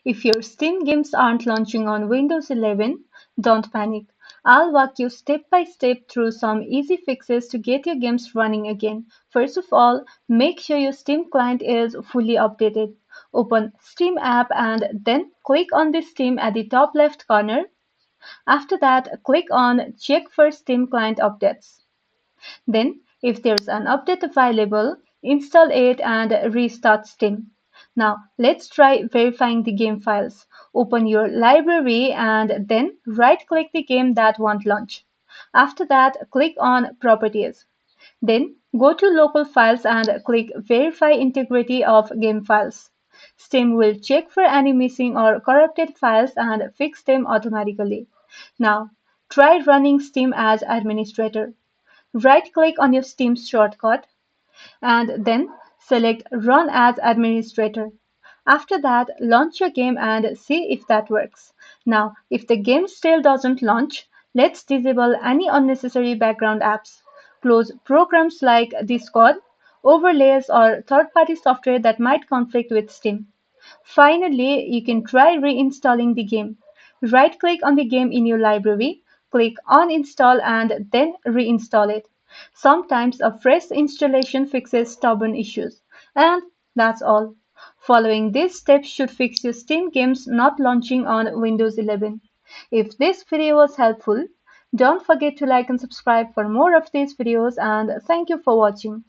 If your Steam games aren't launching on Windows 11, don't panic. I'll walk you step by step through some easy fixes to get your games running again. First of all, make sure your Steam client is fully updated. Open Steam app and then click on the Steam at the top left corner. After that, click on Check for Steam client updates. Then, if there's an update available, install it and restart Steam. Now, let's try verifying the game files. Open your library and then right-click the game that won't launch. After that, click on Properties. Then, go to Local Files and click Verify Integrity of Game Files. Steam will check for any missing or corrupted files and fix them automatically. Now, try running Steam as administrator. Right-click on your Steam shortcut and then select Run as Administrator. After that, launch your game and see if that works. Now, if the game still doesn't launch, let's disable any unnecessary background apps. Close programs like Discord, overlays, or third-party software that might conflict with Steam. Finally, you can try reinstalling the game. Right-click on the game in your library, click Uninstall and then reinstall it. Sometimes a fresh installation fixes stubborn issues. And that's all. Following these steps should fix your Steam games not launching on Windows 11. If this video was helpful, don't forget to like and subscribe for more of these videos and thank you for watching.